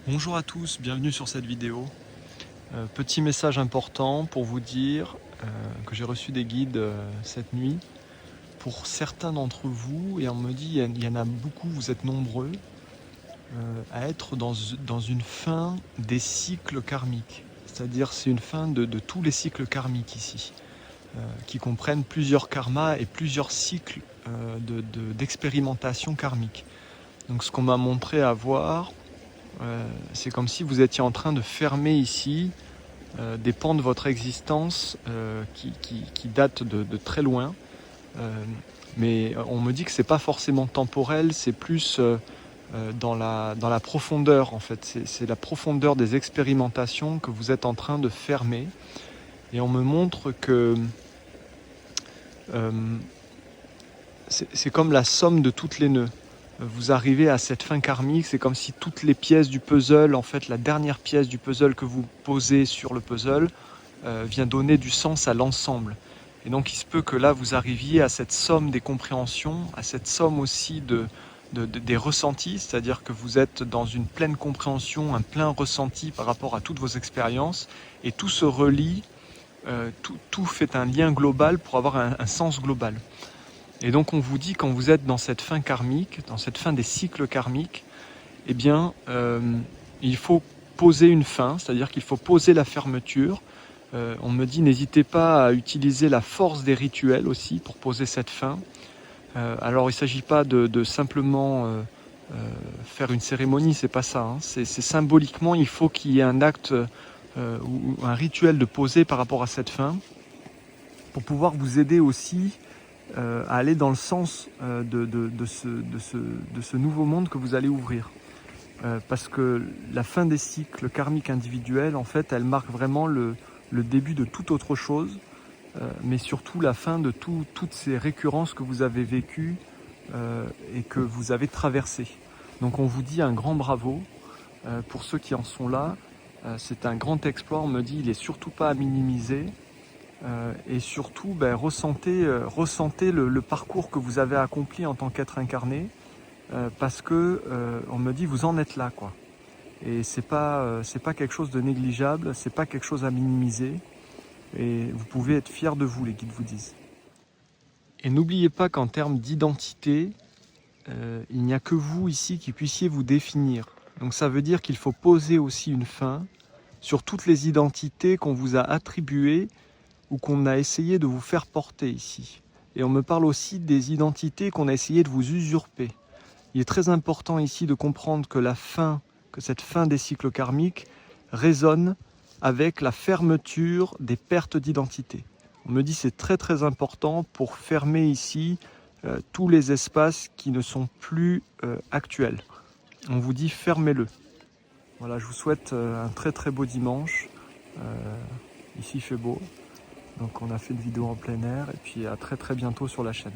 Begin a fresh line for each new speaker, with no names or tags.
Bonjour à tous, bienvenue sur cette vidéo. Petit message important pour vous dire que j'ai reçu des guides cette nuit. Pour certains d'entre vous, et on me dit il y en a beaucoup, vous êtes nombreux, à être dans une fin des cycles karmiques. C'est-à-dire c'est une fin de tous les cycles karmiques ici, qui comprennent plusieurs karmas et plusieurs cycles d'expérimentation karmique. Donc ce qu'on m'a montré à voir, c'est comme si vous étiez en train de fermer ici des pans de votre existence qui datent de très loin. Mais on me dit que c'est pas forcément temporel, c'est plus dans la profondeur en fait. C'est la profondeur des expérimentations que vous êtes en train de fermer. Et on me montre que c'est comme la somme de toutes les nœuds. Vous arrivez à cette fin karmique, c'est comme si toutes les pièces du puzzle, en fait la dernière pièce du puzzle que vous posez sur le puzzle vient donner du sens à l'ensemble. Et donc il se peut que là vous arriviez à cette somme des compréhensions, à cette somme aussi des ressentis, c'est-à-dire que vous êtes dans une pleine compréhension, un plein ressenti par rapport à toutes vos expériences, et tout se relie, tout fait un lien global pour avoir un sens global. Et donc on vous dit, quand vous êtes dans cette fin karmique, dans cette fin des cycles karmiques, eh bien il faut poser une fin, c'est-à-dire qu'il faut poser la fermeture. On me dit n'hésitez pas à utiliser la force des rituels aussi pour poser cette fin. Alors il ne s'agit pas de simplement faire une cérémonie, c'est pas ça, hein. C'est symboliquement, il faut qu'il y ait un acte ou un rituel de poser par rapport à cette fin pour pouvoir vous aider aussi à aller dans le sens de ce nouveau monde que vous allez ouvrir. Parce que la fin des cycles karmiques individuels, en fait, elle marque vraiment le début de toute autre chose, mais surtout la fin de toutes ces récurrences que vous avez vécues et que vous avez traversées. Donc on vous dit un grand bravo pour ceux qui en sont là. C'est un grand exploit, on me dit, il n'est surtout pas à minimiser. Et surtout, ressentez le parcours que vous avez accompli en tant qu'être incarné, parce que on me dit vous en êtes là, quoi. Et c'est pas quelque chose de négligeable, c'est pas quelque chose à minimiser, et vous pouvez être fiers de vous, les guides vous disent. Et n'oubliez pas qu'en termes d'identité, il n'y a que vous ici qui puissiez vous définir. Donc ça veut dire qu'il faut poser aussi une fin sur toutes les identités qu'on vous a attribuées ou qu'on a essayé de vous faire porter ici. Et on me parle aussi des identités qu'on a essayé de vous usurper. Il est très important ici de comprendre que cette fin des cycles karmiques résonne avec la fermeture des pertes d'identité. On me dit c'est très très important pour fermer ici tous les espaces qui ne sont plus actuels. On vous dit fermez-le. Voilà, je vous souhaite un très très beau dimanche. Ici il fait beau. Donc on a fait une vidéo en plein air et puis à très très bientôt sur la chaîne.